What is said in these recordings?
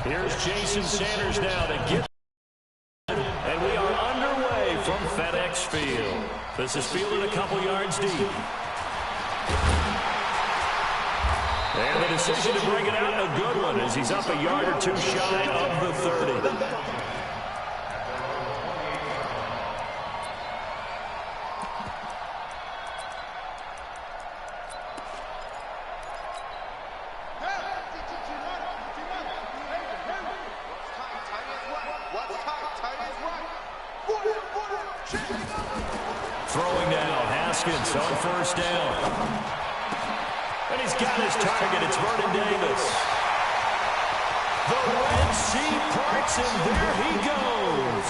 Here's Jason Sanders now to get. And we are underway from FedEx Field. This is fielded a couple yards deep. And the decision to bring it out, a good one, as he's up a yard or two shy of the 30. Throwing now, Haskins on first down. And he's got his target. It's Vernon Davis. The Red Sea parts, and there he goes.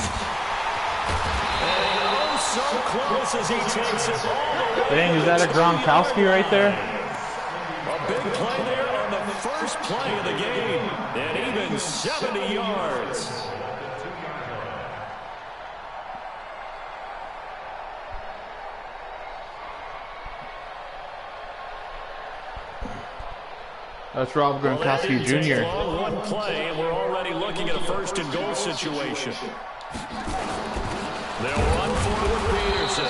And oh, so close as he takes it all the way. Dang, is that a Gronkowski right there? A big play there on the first play of the game. And even 70 yards. That's Rob Gronkowski Jr. One play, and we're already looking at a first and goal situation. They'll run for it with Peterson.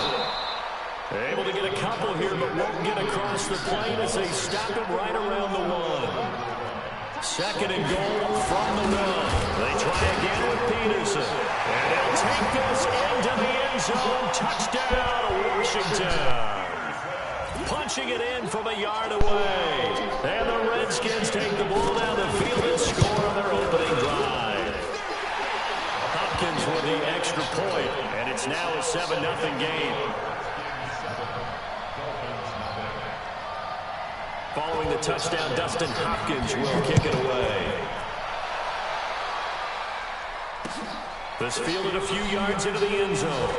Able to get a couple here, but won't get across the plane as they stop it right around the one. Second and goal from the one. They try again with Peterson. And they'll take this into the end zone. Touchdown, Washington. Punching it in from a yard away. And the Redskins take the ball down the field and score on their opening drive. Hopkins with the extra point, and it's now a 7-0 game. Following the touchdown, Dustin Hopkins will kick it away. This fielded a few yards into the end zone.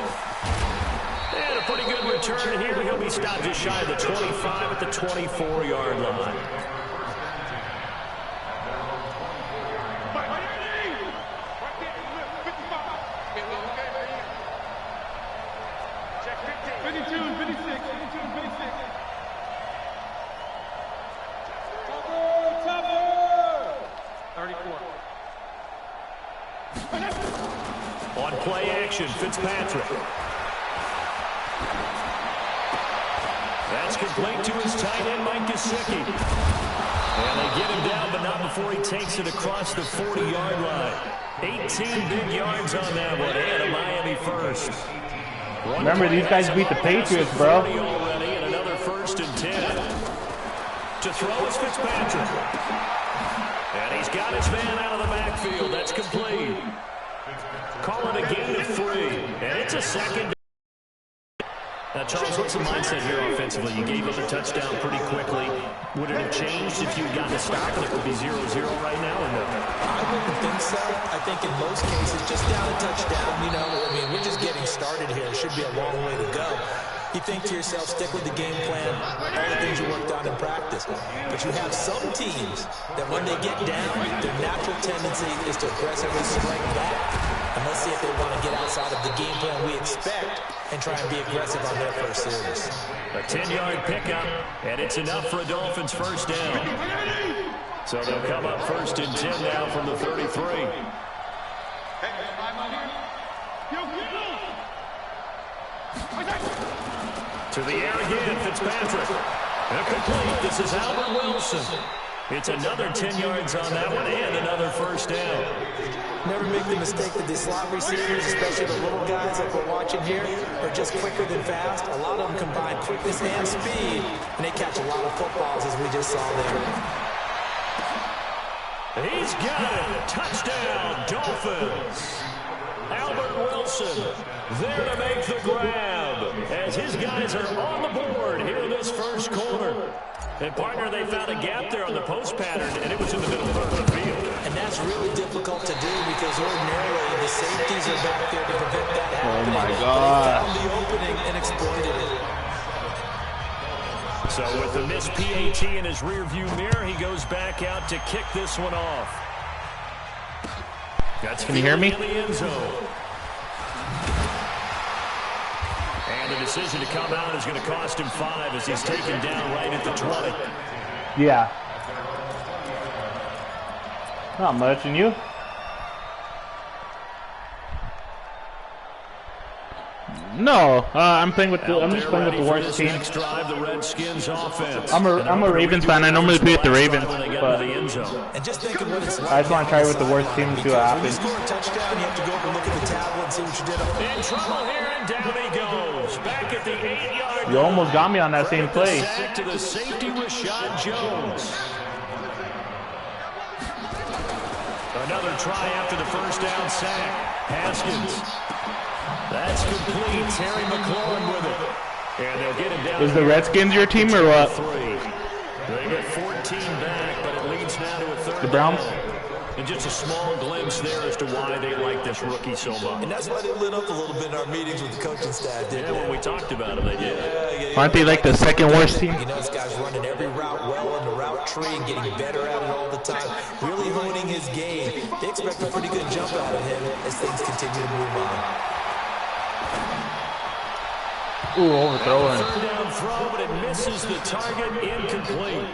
And a pretty good return here. He'll be stopped just shy of the 25 at the 24-yard line. On play action, Fitzpatrick. That's complete to his tight end, Mike Gesicki. And they get him down, but not before he takes it across the 40-yard line. 18 big yards on that one, and a Miami first. Remember, these guys beat the Patriots, bro. Already, and another 1st and 10. To throw is Fitzpatrick. And he's got his man out of the backfield. That's complete. Call it a gain of 3, and it's a second. Now, Charles, what's the mindset here offensively? You gave up a touchdown pretty quickly. Would it have changed if you had gotten a stop and it would be 0-0 right now, or no? I wouldn't think so. I think in most cases, just down a touchdown, you know, I mean, we're just getting started here. It should be a long way to go. You think to yourself, stick with the game plan, all the things you worked on in practice. But you have some teams that when they get down, their natural tendency is to aggressively strike back. And let's see if they want to get outside of the game plan we expect and try and be aggressive on their first series. A 10-yard pickup, and it's enough for a Dolphins first down. So they'll come up 1st and 10 now from the 33. To the air again, Fitzpatrick. Complete. This is Albert Wilson. It's another 10 yards on that one and another first down. Never make the mistake that the slot receivers, especially the little guys like we're watching here, are just quicker than fast. A lot of them combine quickness and speed, and they catch a lot of footballs, as we just saw there. He's got it. Touchdown, Dolphins. Albert Wilson there to make the grab as his guys are on the board here in this first quarter. And, partner, they found a gap there on the post pattern, and it was in the middle third of the field. And that's really difficult to do because ordinarily the safeties are back there to prevent that happening. Oh, my God. They found the opening and exploited it. So with the missed PAT in his rearview mirror, he goes back out to kick this one off. Can you hear me? In the end zone. And the decision to come out is going to cost him 5 as he's taken down right at the 20. Yeah. Not much, and you? No, I'm playing with the. I'm just playing with the worst team. Drive, the Redskins offense. I'm a Ravens fan. I normally play with the Ravens, but and just think of what it's like. I just want to try with the worst team and see what happens. When you score a touchdown, you have to go up and look at the tablet and see what you did. In trouble here, and down he goes. Back at the 8-yard line. You almost got me on that same play. Sack to the safety, Rashad Jones. Another try after the first down sack. Haskins. That's complete. Terry McLaurin with it. And they'll get him down. Is the Redskins your team or what? They get 14 back, but it leads now to a third. The Browns? And just a small glimpse there as to why they like this rookie so much. And that's why they lit up a little bit in our meetings with the coaching staff, didn't they? When we talked about him, they did. Yeah. Aren't they like the second worst team? You know, this guy's running every route well in the route tree and getting better at it all the time. Really honing his game. They expect a pretty good jump out of him as things continue to move on. Ooh, overthrowing. Third down throw, but it misses the target. Incomplete.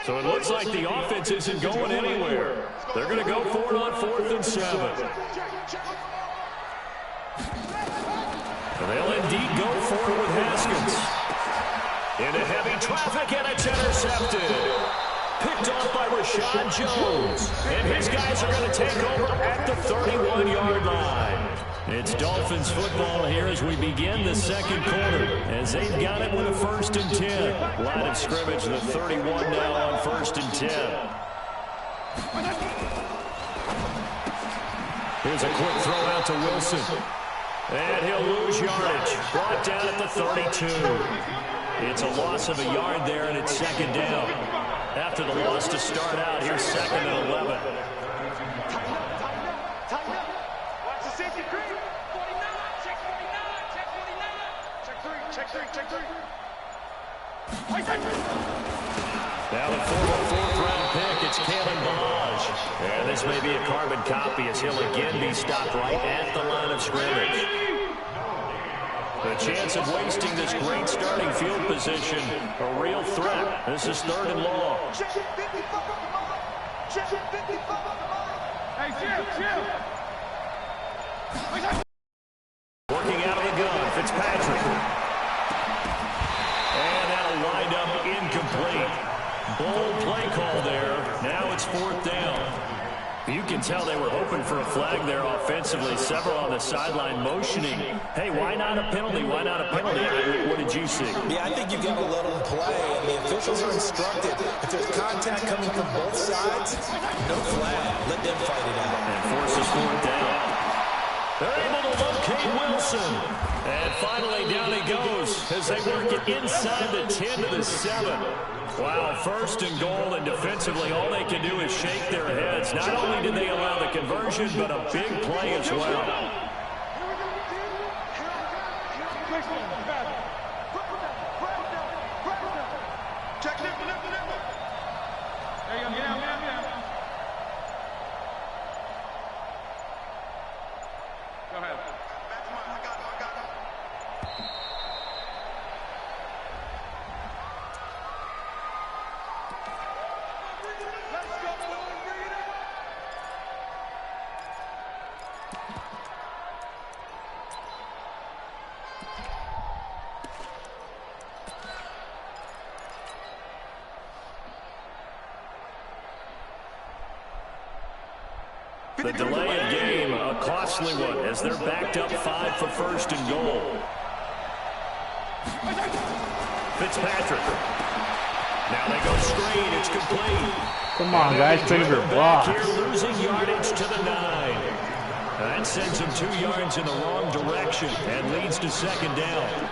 So it looks like the offense isn't going anywhere. They're going to go for it on 4th and 7. And they'll indeed go for it with Haskins. Into heavy traffic, and it's intercepted. Picked off by Rashad Jones. And his guys are going to take over at the 31-yard line. It's Dolphins football here as we begin the second quarter. As they've got it with a 1st and 10. Line of scrimmage, the 31 now on 1st and 10. Here's a quick throw out to Wilson. And he'll lose yardage. Brought down at the 32. It's a loss of a yard there, and it's 2nd down. After the loss to start out, here's 2nd and 11. Watch the safety creep. 49, check 49, check 49. Check 3. Now the former 4th-round pick, it's Kalen Balaj. And this may be a carbon copy as he'll again be stopped right at the line of scrimmage. The chance of wasting this great starting field position, a real threat. This is 3rd and long. Working out of the gun, Fitzpatrick. And that'll wind up incomplete. Bold play call there. Now it's 4th down. You can tell they were hoping for a flag there offensively. Several on the sideline motioning. Hey, why not a penalty? Why not a penalty? What did you see? Yeah, I think you've got to let them play. And the officials are instructed. If there's contact coming from both sides, no flag. Let them fight it out. And forces 4th down. They're able to locate Wilson. And finally down he goes as they work it inside the 10 to the 7. Wow, 1st and goal, and defensively all they can do is shake their heads. Not only did they allow the conversion, but a big play as well. The delay of game, a costly one, as they're backed up 5 for 1st and goal. Fitzpatrick. Now they go screen. It's complete. Come on, guys, favorite block. Here losing yardage to the 9. That sends him 2 yards in the wrong direction and leads to 2nd down.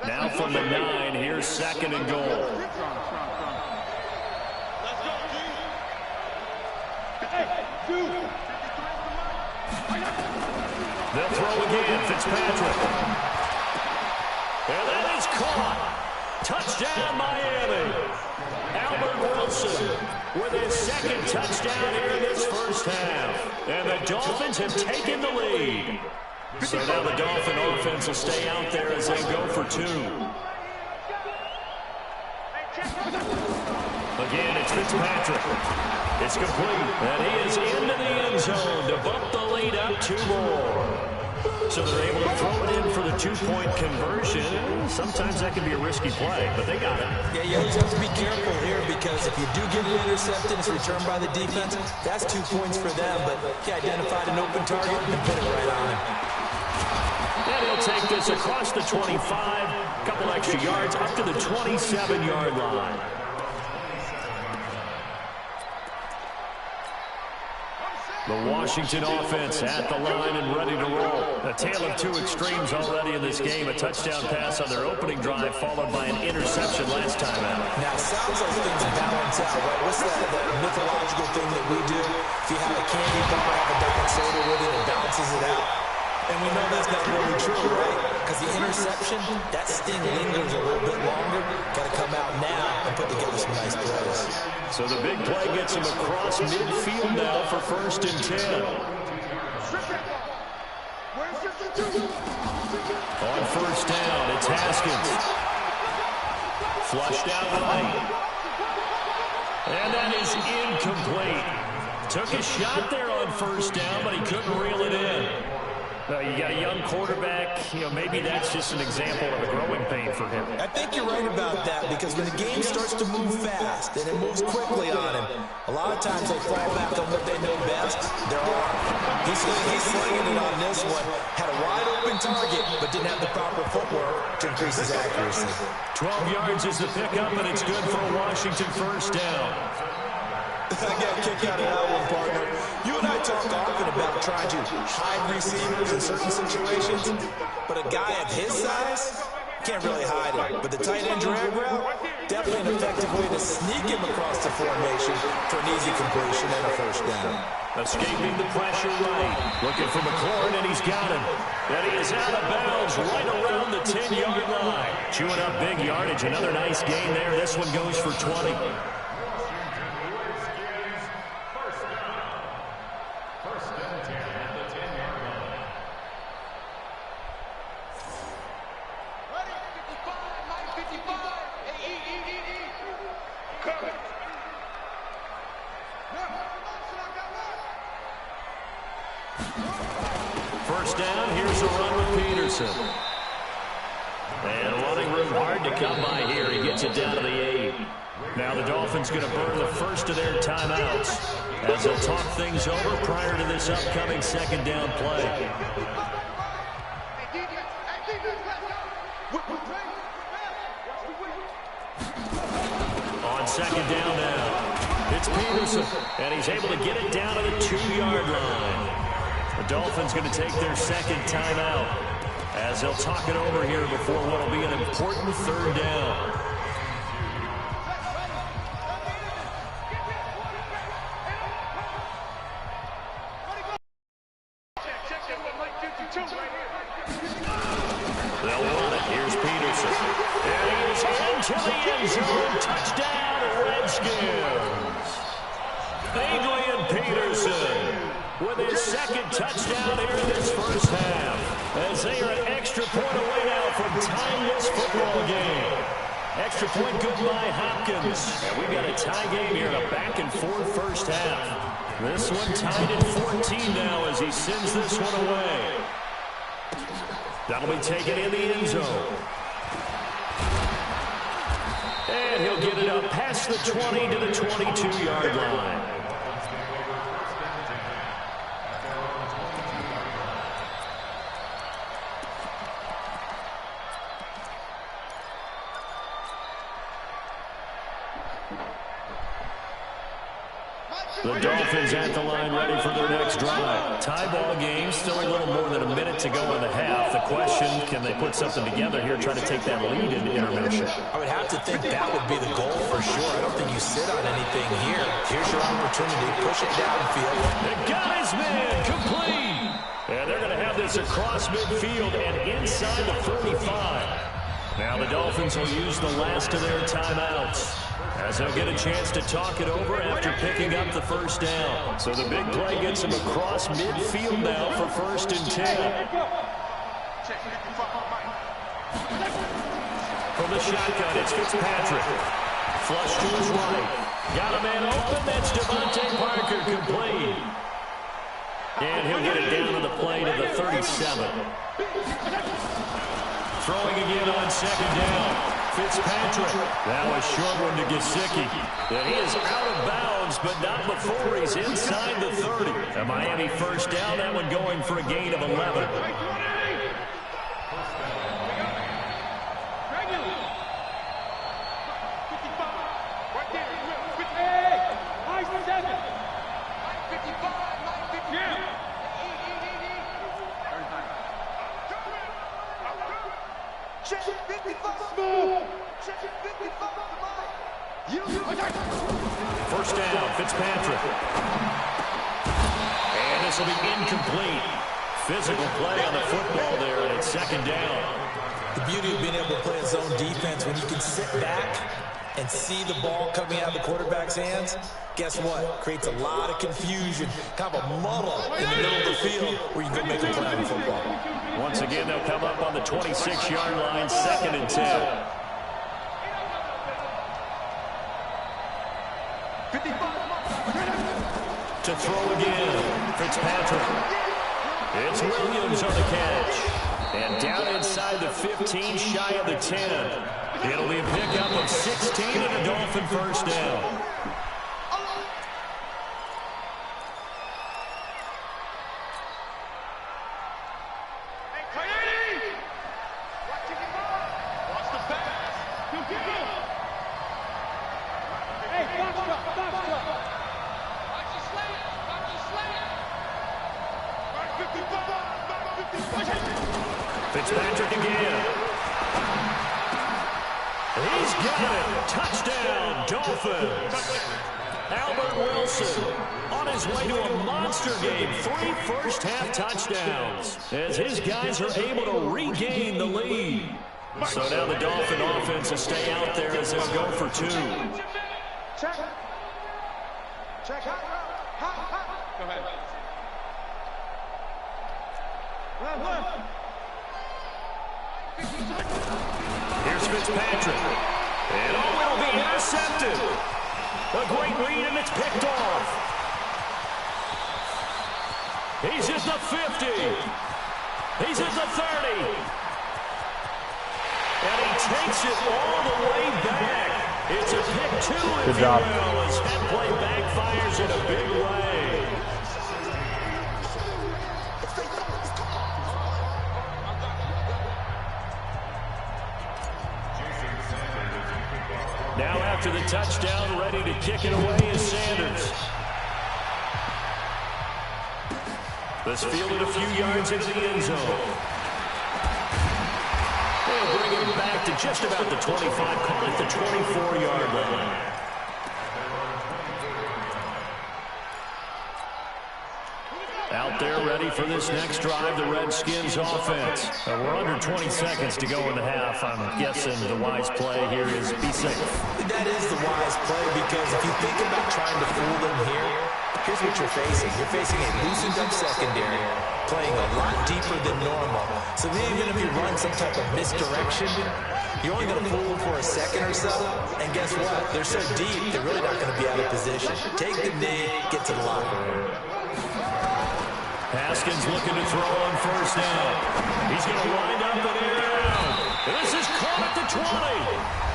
Now from the 9, here's 2nd and goal. They'll throw again, Fitzpatrick. And that is caught. Touchdown, Miami. Albert Wilson with his second touchdown here in this first half. And the Dolphins have taken the lead. So now the Dolphin offense will stay out there as they go for two. Again, it's Fitzpatrick. It's complete. And he is into the end zone to bump the lead up 2 more. So they're able to throw it in for the 2-point conversion. Sometimes that can be a risky play, but they got it. Yeah, you always have to be careful here because if you do get it intercepted, it's returned by the defense. That's 2 points for them, but he identified an open target and put it right on him. And he'll take this across the 25, a couple extra yards up to the 27-yard line. The Washington offense at the line and ready to roll. A tale of 2 extremes already in this game. A touchdown pass on their opening drive followed by an interception last time out. Now, it sounds like things balance out, right? What's that mythological thing that we do? If you have a candy bar, have a double soda with it, it balances it out. And we know that's not really true, right? Because the interception, that sting lingers a little bit longer. Got to come out now and put together some nice plays. So the big play gets him across midfield now for 1st and 10. On 1st down, it's Haskins. Flushed out right. And that is incomplete. Took a shot there on 1st down, but he couldn't reel it in. You got a young quarterback, maybe that's just an example of a growing pain for him. I think you're right about that because when the game starts to move fast and it moves quickly on him, a lot of times they fall back on what they know best, their arm. He's slinging it on this one, had a wide open target, but didn't have the proper footwork to increase his accuracy. 12 yards is the pickup, and it's good for a Washington 1st down. I got a kick out of that one, partner. You and I talk often about trying to hide receivers in certain situations, but a guy of his size can't really hide it. But the tight end drag route, definitely an effective way to sneak him across the formation for an easy completion and a 1st down. Escaping the pressure right. Looking for McLaurin, and he's got him. And he is out of bounds right around the 10-yard line. Chewing up big yardage. Another nice gain there. This one goes for 20. First down, here's a run with Peterson. And running room hard to come by here. He gets it down to the 8. Now the Dolphins going to burn the first of their timeouts as they'll talk things over prior to this upcoming 2nd down play. On 2nd down now, it's Peterson, and he's able to get it down to the 2-yard line. The Dolphins going to take their 2nd timeout as they'll talk it over here before what will be an important 3rd down. They'll run it. Here's Peterson. And he is into the end zone. Touchdown, Redskins. Adrian Peterson with his 2nd touchdown here in this first half, as they are an extra point away now from tying this football game. Extra point good by Hopkins. And we've got a tie game here in a back-and-forth first half. This one tied at 14 now as he sends this one away. That'll be taken in the end zone. And he'll get it up past the 20 to the 22-yard line. The Dolphins at the line ready for their next drive. Tie ball game, still a little more than a minute to go in the half. The question, can they put something together here, try to take that lead into intermission? I would have to think that would be the goal for sure. I don't think you sit on anything here. Here's your opportunity. Push it downfield. They got his man complete. this across midfield and inside the 45. Now the Dolphins will use the last of their timeouts, as they'll get a chance to talk it over after picking up the first down. So the big play gets him across midfield now for 1st and 10. From the shotgun, it's Fitzpatrick. Flush to his right. Got a man open. That's Devontae Parker complete. And he'll get it down to the play to the 37. Throwing again on 2nd down. Fitzpatrick. That was short one to Gesicki. And he is out of bounds, but not before he's inside the 30. A Miami 1st down. That one going for a gain of 11. First down, Fitzpatrick. And this will be incomplete. Physical play on the football there, and it's 2nd down. The beauty of being able to play a zone defense, when you can sit back and see the ball coming out of the quarterback's hands, guess what? Creates a lot of confusion, kind of a muddle in the middle of the field where you can go make a play on the football. Once again, they'll come up on the 26-yard line, 2nd and 10. To throw again, Fitzpatrick. It's Williams on the catch. And down inside the 15, shy of the 10. It'll be a pickup of 16 and a Dolphin 1st down. Fitzpatrick again. He's got it. Touchdown, Dolphins. Albert Wilson on his way to a monster game. 3 first-half touchdowns as his guys are able to regain the lead. So now the Dolphin offense will stay out there as they'll go for 2. Check. Check. Go ahead. Here's Fitzpatrick. And it'll be intercepted. A great read, and it's picked off. He's at the 50. He's at the 30. And he takes it all the way back. It's a pick 2, if you will, as that play backfires in a big way. Now after the touchdown, ready to kick it away is Sanders. This fielded a few yards into the end zone. They'll bring it back to just about the 25, call it the 24-yard line. Out there ready for this next drive, the Redskins offense. We're under 20 seconds to go in the half. I'm guessing the wise play here is be safe. That is the wise play, because if you think about trying to fool them here, here's what you're facing. You're facing a loosened up secondary, playing a lot deeper than normal. So even if you run some type of misdirection, you're only going to fool them for a second or so. And guess what? They're so deep, they're really not going to be out of position. Take the knee, get to the locker room. Haskins looking to throw on 1st down. He's going to wind up and around. This is caught at the 20.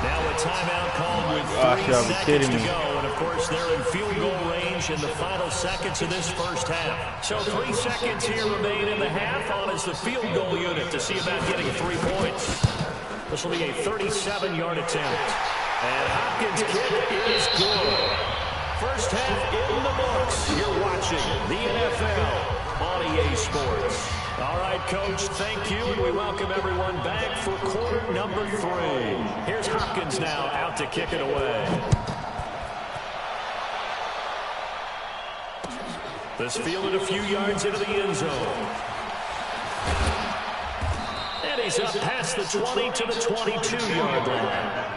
Now a timeout called with 3 seconds to go. And, of course, they're in field goal range in the final seconds of this first half. So 3 seconds here remain in the half on as the field goal unit to see about getting 3 points. This will be a 37-yard attempt. And Hopkins' kick is good. First half in the books. You're watching the NFL on EA Sports. All right, Coach, thank you, and we welcome everyone back for quarter number 3. Here's Hopkins now out to kick it away. This fielded a few yards into the end zone. he's up past the 20 to the 22-yard line.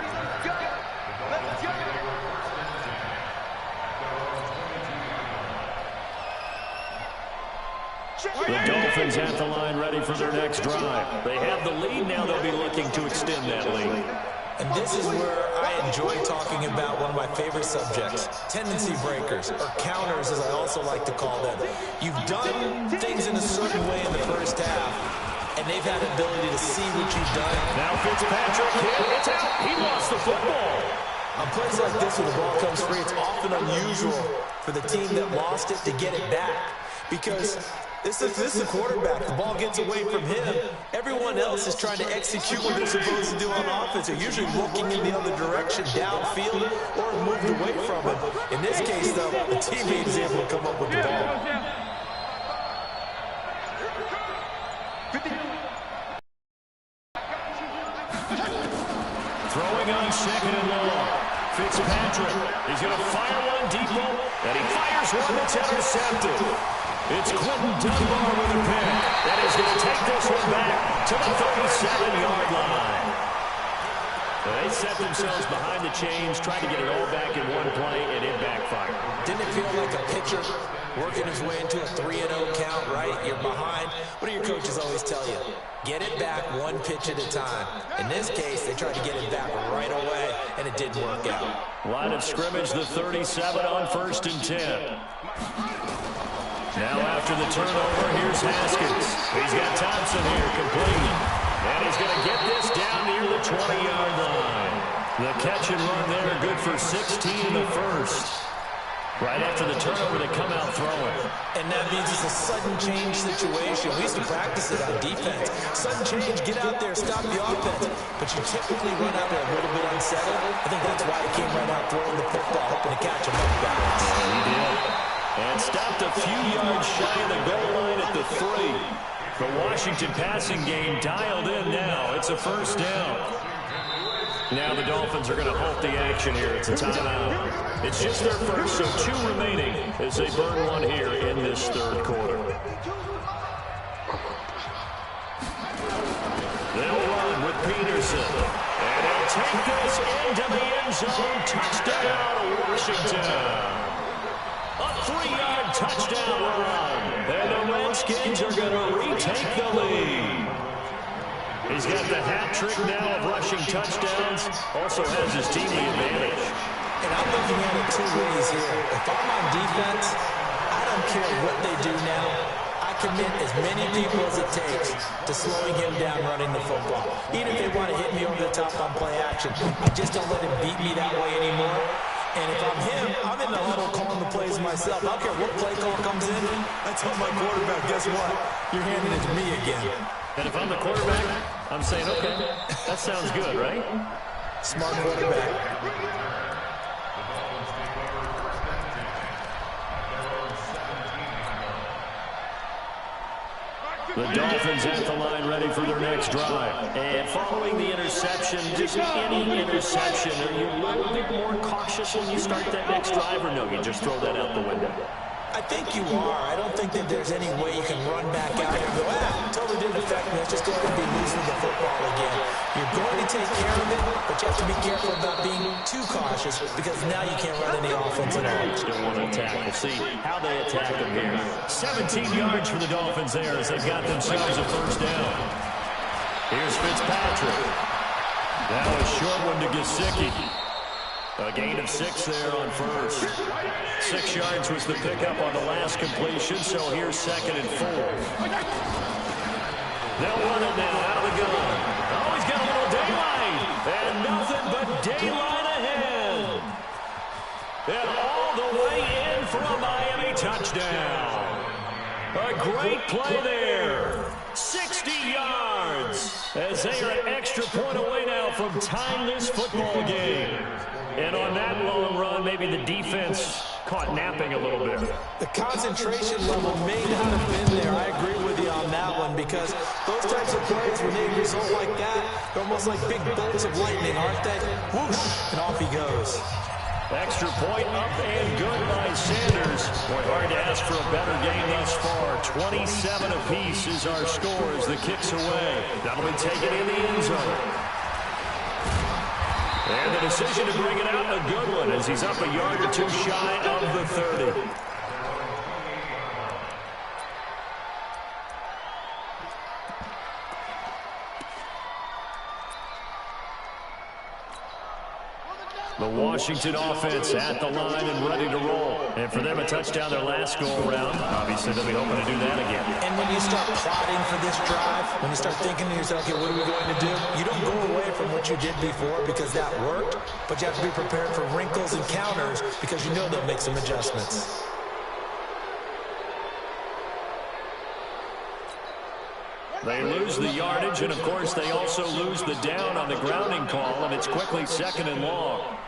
The Dolphins at the line ready for their next drive. They have the lead now. They'll be looking to extend that lead. And this is where I enjoy talking about one of my favorite subjects, tendency breakers, or counters as I also like to call them. You've done things in a certain way in the first half, and they've had the ability to see what you've done. Now Fitzpatrick, it's out. He lost the football. On plays like this where the ball comes free, it's often unusual for the team that lost it to get it back. Because this is the quarterback. The ball gets away from him. Everyone else is trying to execute what they're supposed to do on offense. They're usually looking in the other direction, downfield, or moved away from it. In this case, though, the teammate is able to come up with the ball. Throwing on second and long. Fitzpatrick. He's going to fire one deep, and he fires one that's intercepted. It's Quentin Dunbar with a pick. That is going to take this one back to the 37-yard line. They set themselves behind the chains, trying to get it all back in one play, and it backfired. Didn't it feel like a pitcher working his way into a 3-0 count, right? You're behind. What do your coaches always tell you? Get it back one pitch at a time. In this case, they tried to get it back right away, and it didn't work out. Line of scrimmage, the 37 on 1st and 10. Now after the turnover, here's Haskins. He's got Thompson here completing. And he's going to get this down near the 20-yard line. The catch and run there, good for 16 in the first. Right after the turnover, they come out throwing. And that means it's a sudden change situation. We used to practice it on defense. Sudden change, get out there, stop the offense. But you typically run out there a little bit unsettled. I think that's why he came right out throwing the football, hoping to catch him up back. Yeah, he did. And stopped a few yards shy of the goal line at the 3. The Washington passing game dialed in now. It's a first down. Now the Dolphins are going to halt the action here. It's a timeout. It's just their first, so 2 remaining as they burn one here in this third quarter. They'll run with Peterson. And they'll take this into the end zone. Touchdown, Washington. A 3-yard touchdown run. And the Redskins are going to retake the lead. He's got the hat trick now of rushing touchdowns. Also has his team the advantage. And I'm looking at it 2 ways here. If I'm on defense, I don't care what they do now. I commit as many people as it takes to slowing him down running the football. Even if they want to hit me over the top on play action, I just don't let him beat me that way anymore. And if I'm him, I'm in the huddle calling the plays myself. I don't care what play call comes in. I tell my quarterback, guess what? You're handing it to me again. And if I'm the quarterback, I'm saying, okay, that sounds good, right? Smart quarterback. The Dolphins at the line ready for their next drive. And following the interception, just any interception, are you a little bit more cautious when you start that next drive, or no, you just throw that out the window? I think you are. I don't think that there's any way you can run back out here and go, totally didn't affect me. Let's just go ahead and be losing the football again. You're going to take care of it, but you have to be careful about being too cautious because now you can't run any offense at all. Still want to attack. We'll see how they attack them here. 17 yards for the Dolphins there as they've got themselves a first down. Here's Fitzpatrick. Now a short one to Gesicki. A gain of 6 there on first. 6 yards was the pickup on the last completion, so here's 2nd and 4. They'll run it now out of the gun. Oh, he's got a little daylight. And nothing but daylight ahead. And all the way in for a Miami touchdown. A great play there. 60 yards as they are an extra point away now from tying this football game. And on that long run, maybe the defense caught napping a little bit. The concentration level may not have been there. I agree with you on that one because those types of plays, when they result like that, they're almost like big bolts of lightning, aren't they? Whoosh, and off he goes. Extra point up and good by Sanders. Boy, hard to ask for a better game thus far. 27 apiece is our score as the kick's away. That'll be taken in the end zone. And the decision to bring it out, a good one, as he's up a yard or two shy of the 30. The Washington offense at the line and ready to roll. And for them, a touchdown their last go-around. Obviously, they'll be hoping to do that again. And when you start plotting for this drive, when you start thinking to yourself, okay, what are we going to do? You don't go away from what you did before because that worked, but you have to be prepared for wrinkles and counters because you know they'll make some adjustments. They lose the yardage, and, of course, they also lose the down on the grounding call, and it's quickly 2nd and long.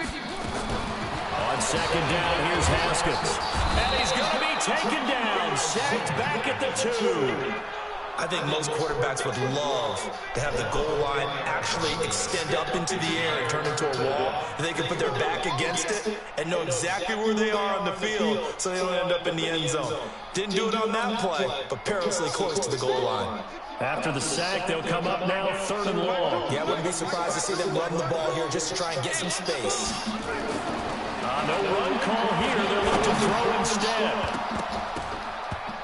On 2nd down, here's Haskins. And he's going to be taken down, sacked back at the 2. I think most quarterbacks would love to have the goal line actually extend up into the air and turn into a wall. And they can put their back against it and know exactly where they are on the field so they don't end up in the end zone. Didn't do it on that play, but perilously close to the goal line. After the sack, they'll come up now 3rd and long. Yeah, I wouldn't be surprised to see them run the ball here just to try and get some space. No run call here. They'll look to throw instead.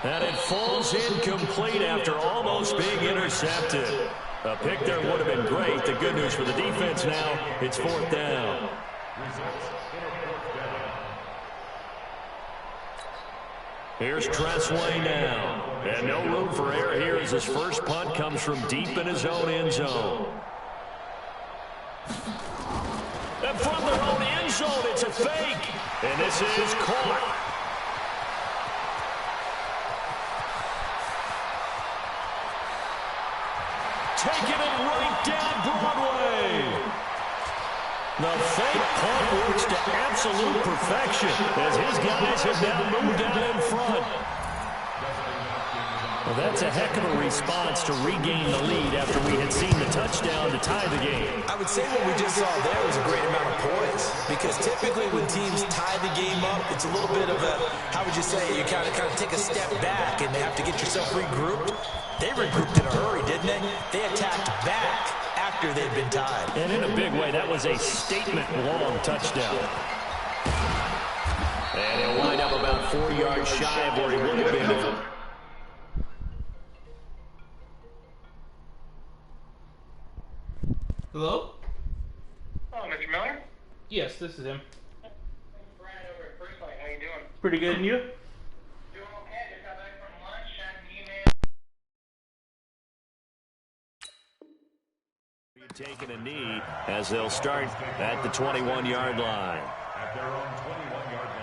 And it falls incomplete after almost being intercepted. A pick there would have been great. The good news for the defense now, it's 4th down. Here's Tresley now. And no room for error here as his first punt comes from deep in his own end zone. And from their own end zone, it's a fake. And this is caught. Taking it right down Broadway. The fake punt works to absolute perfection as his guys have now moved out in front. Well, that's a heck of a response to regain the lead after we had seen the touchdown to tie the game. I would say what we just saw there was a great amount of poise because typically when teams tie the game up, it's a little bit of a, how would you say, you kind of take a step back and they have to get yourself regrouped. They regrouped in a hurry, didn't they? They attacked back after they'd been tied. And in a big way, that was a statement-long touchdown. And he'll wind up about 4 yards shy of where he would have been. Hello? Oh, Mr. Miller? Yes, this is him. Brian over at First Light. How you doing? Pretty good, and you? Doing okay. Just got back from lunch. Sent an email. Taking a knee as they'll start at the 21-yard line. At their own 21-yard line.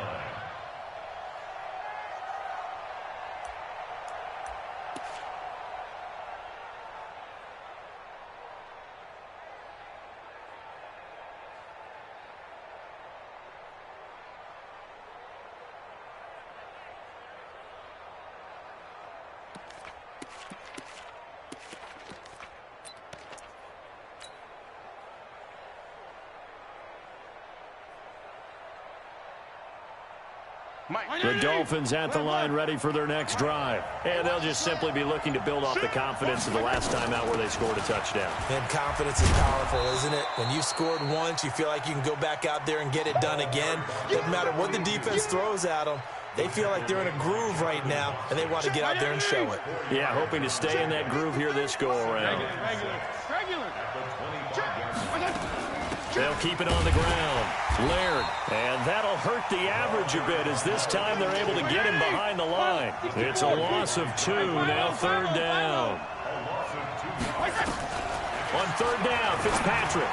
The Dolphins at the line ready for their next drive. And they'll just simply be looking to build off the confidence of the last time out where they scored a touchdown. And confidence is powerful, isn't it? When you scored once, you feel like you can go back out there and get it done again. Doesn't matter what the defense throws at them. They feel like they're in a groove right now, and they want to get out there and show it. Yeah, hoping to stay in that groove here this go-around. They'll keep it on the ground. Laird, and that'll hurt the average a bit as this time they're able to get him behind the line. It's a loss of 2, now 3rd down. On 3rd down, Fitzpatrick.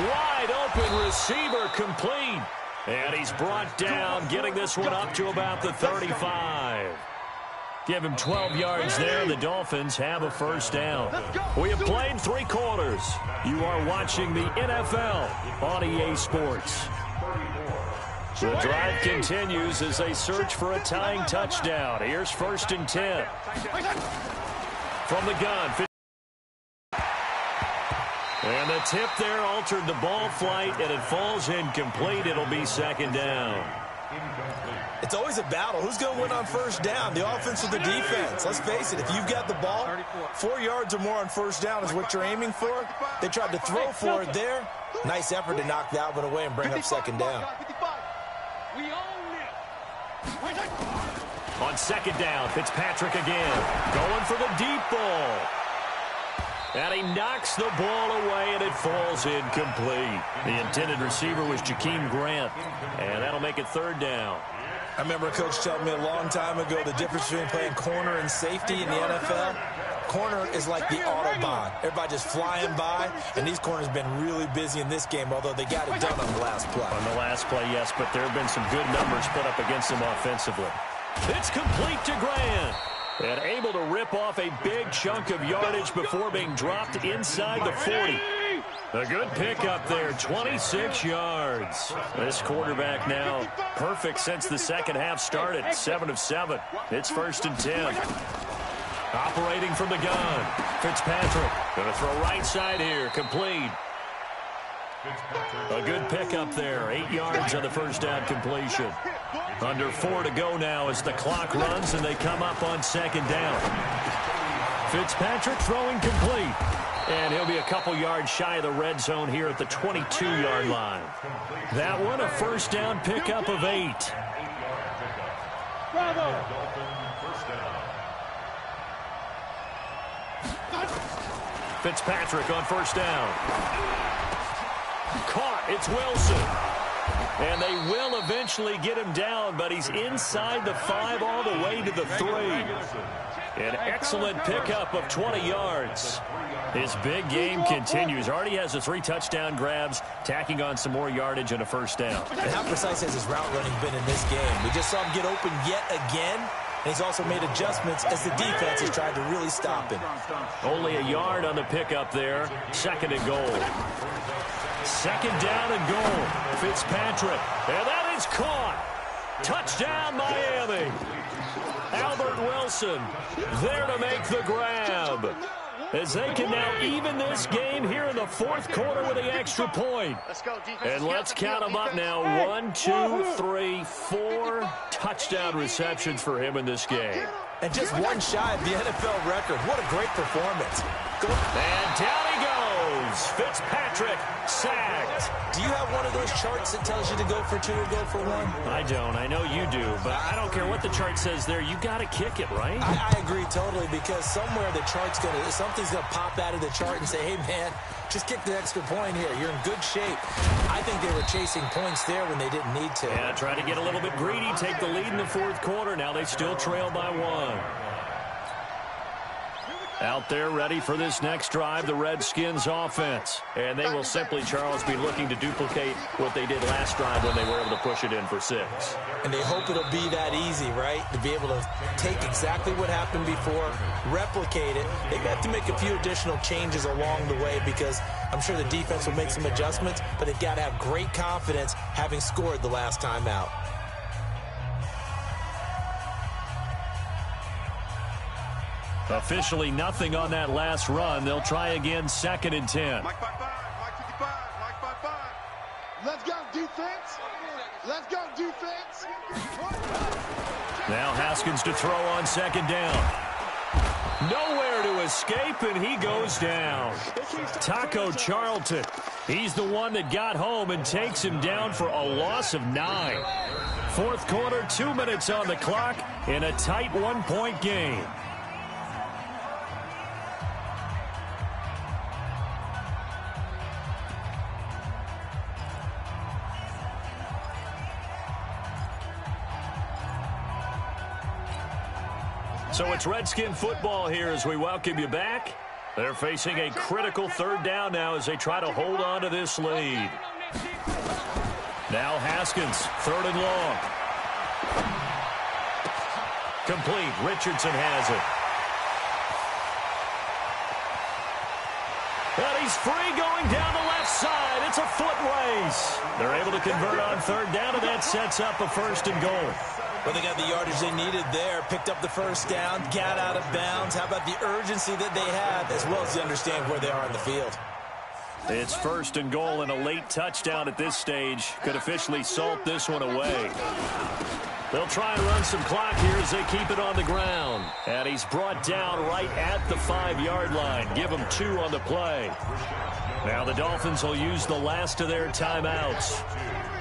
Wide open receiver complete. And he's brought down, getting this one up to about the 35. Give him 12 yards there. The Dolphins have a 1st down. We have played 3 quarters. You are watching the NFL on EA Sports. The drive continues as they search for a tying touchdown. Here's 1st and 10. From the gun. And the tip there altered the ball flight, and it falls incomplete. It'll be second down. It's always a battle. Who's going to win on first down, the offense or the defense? Let's face it, if you've got the ball, 4 yards or more on first down is what you're aiming for. They tried to throw for it there. Nice effort to knock that one away and bring up second down. On second down, Fitzpatrick again. Going for the deep ball. And he knocks the ball away, and it falls incomplete. The intended receiver was Jakeem Grant, and that'll make it third down. I remember a coach telling me a long time ago the difference between playing corner and safety in the NFL. Corner is like the Autobahn. Everybody just flying by, and these corners have been really busy in this game, although they got it done on the last play. On the last play, yes, but there have been some good numbers put up against them offensively. It's complete to Grant. And able to rip off a big chunk of yardage before being dropped inside the 40. A good pickup there, 26 yards. This quarterback now perfect since the second half started, 7 of 7. It's first and 10. Operating from the gun, Fitzpatrick going to throw right side here, complete. A good pickup there, 8 yards on the first down completion. Under 4 to go now as the clock runs and they come up on second down. Fitzpatrick throwing complete. And he'll be a couple yards shy of the red zone here at the 22-yard line. That one, a first down pickup of 8. Bravo! Fitzpatrick on first down. Caught, it's Wilson. And they will eventually get him down, but he's inside the 5 all the way to the 3. An excellent pickup of 20 yards. His big game continues. Already has the 3 touchdown grabs, tacking on some more yardage and a first down. And how precise has his route running been in this game? We just saw him get open yet again, and he's also made adjustments as the defense has tried to really stop him. Only a yard on the pickup there. Second and goal. Second down and goal. Fitzpatrick. And that is caught. Touchdown, Miami. Albert Wilson there to make the grab. As they can now even this game here in the fourth quarter with the extra point. And let's count them up now. 1, 2, 3, 4 touchdown receptions for him in this game. And just one shy of the NFL record. What a great performance. And down he goes. Fitzpatrick sacked. Do you have one of those charts that tells you to go for 2 or go for 1? I don't. I know you do, but I don't care what the chart says there. You got to kick it, right? I agree totally, because somewhere the chart's something's gonna pop out of the chart and say, hey man, just kick the extra point here. You're in good shape. I think they were chasing points there when they didn't need to. Yeah, try to get a little bit greedy, take the lead in the fourth quarter. Now they still trail by 1. Out there ready for this next drive, the Redskins offense. And they will simply, Charles, be looking to duplicate what they did last drive when they were able to push it in for 6. And they hope it'll be that easy, right? To be able to take exactly what happened before, replicate it. They have to make a few additional changes along the way, because I'm sure the defense will make some adjustments, but they've got to have great confidence having scored the last time out. Officially nothing on that last run. They'll try again, second and 10. Mike 55, Mike 55, Mike 55. Let's go, defense. Let's go, defense. Now Haskins to throw on second down. Nowhere to escape, and he goes down. Taco Charlton. He's the one that got home and takes him down for a loss of 9. Fourth quarter, 2 minutes on the clock in a tight 1-point game. So it's Redskin football here as we welcome you back. They're facing a critical third down now as they try to hold on to this lead. Now Haskins, third and long. Complete. Richardson has it. And he's free going down the left side. It's a foot race. They're able to convert on third down, and that sets up a first and goal. Well, they got the yardage they needed there, picked up the first down, got out of bounds. How about the urgency that they have, as well as to understand where they are in the field? It's first and goal, and a late touchdown at this stage could officially salt this one away. They'll try and run some clock here as they keep it on the ground. And he's brought down right at the 5-yard line. Give him 2 on the play. Now the Dolphins will use the last of their timeouts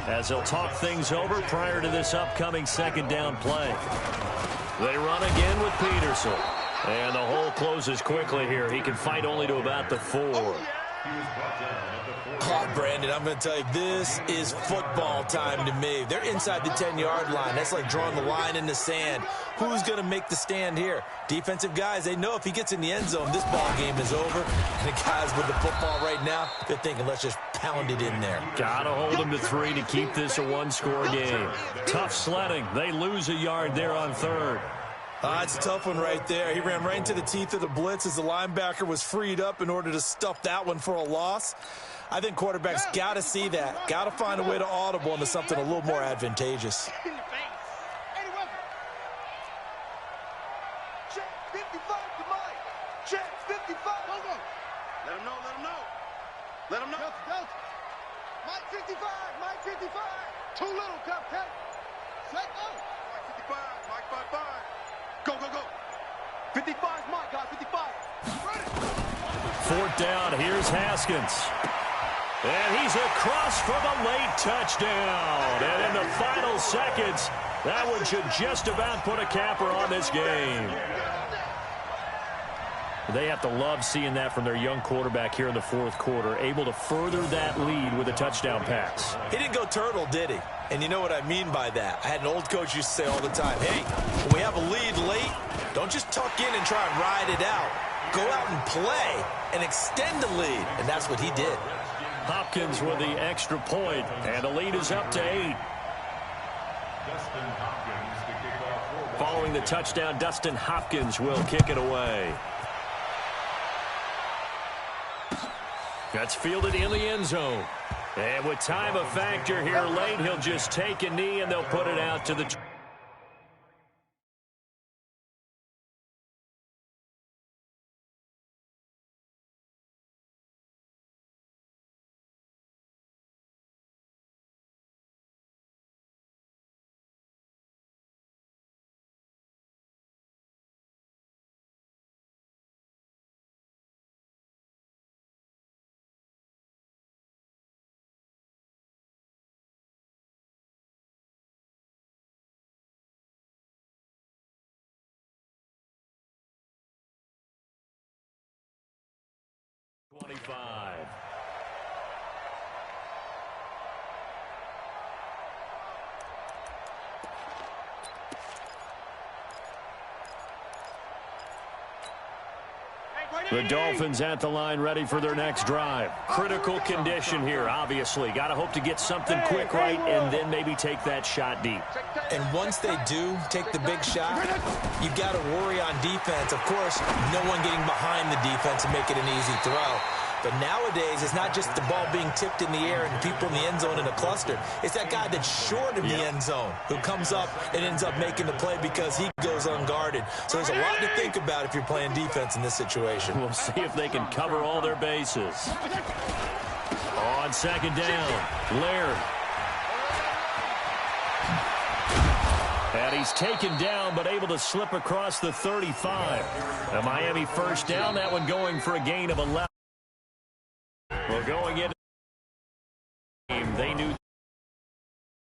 as they'll talk things over prior to this upcoming second down play. They run again with Peterson. And the hole closes quickly here. He can fight only to about the 4. Oh, Brandon, I'm going to tell you, this is football time to me. They're inside the 10-yard line. That's like drawing the line in the sand. Who's going to make the stand here? Defensive guys, they know if he gets in the end zone, this ball game is over. And the guys with the football right now, they're thinking, let's just pound it in there. Got to hold them to 3 to keep this a one-score game. Tough sledding. They lose a yard there on 3rd. It's a tough one right there. He ran right into the teeth of the blitz as the linebacker was freed up in order to stuff that one for a loss. I think quarterbacks got to see that. Got to find a way to audible into something a little more advantageous. Check 55 to Mike. Check 55. Let him know, let him know. Let him know. Mike 55, Mike 55. Too little, cupcake. Set go. Mike 55, Mike 55. Go, go, go. 55 is Mike, guys, 55. Ready. 4th down, here's Haskins. And he's across for the late touchdown. And in the final seconds, that one should just about put a capper on this game. They have to love seeing that from their young quarterback here in the 4th quarter, able to further that lead with a touchdown pass. He didn't go turtle, did he? And you know what I mean by that. I had an old coach used to say all the time, hey, when we have a lead late, don't just tuck in and try and ride it out. Go out and play and extend the lead. And that's what he did. Hopkins with the extra point, and the lead is up to 8. Following the touchdown, Dustin Hopkins will kick it away. That's fielded in the end zone. And with time a factor here late, he'll just take a knee, and they'll put it out to the 25. The Dolphins at the line, ready for their next drive. Critical condition here, obviously. Got to hope to get something quick right and then maybe take that shot deep. And once they do take the big shot, you got to worry on defense. Of course, no one getting behind the defense and make it an easy throw. But nowadays, it's not just the ball being tipped in the air and people in the end zone in a cluster. It's that guy that's short of the end zone who comes up and ends up making the play because he goes unguarded. So there's a lot to think about if you're playing defense in this situation. We'll see if they can cover all their bases. On 2nd down, Laird. And he's taken down, but able to slip across the 35. A Miami 1st down, that one going for a gain of 11. Well, going in.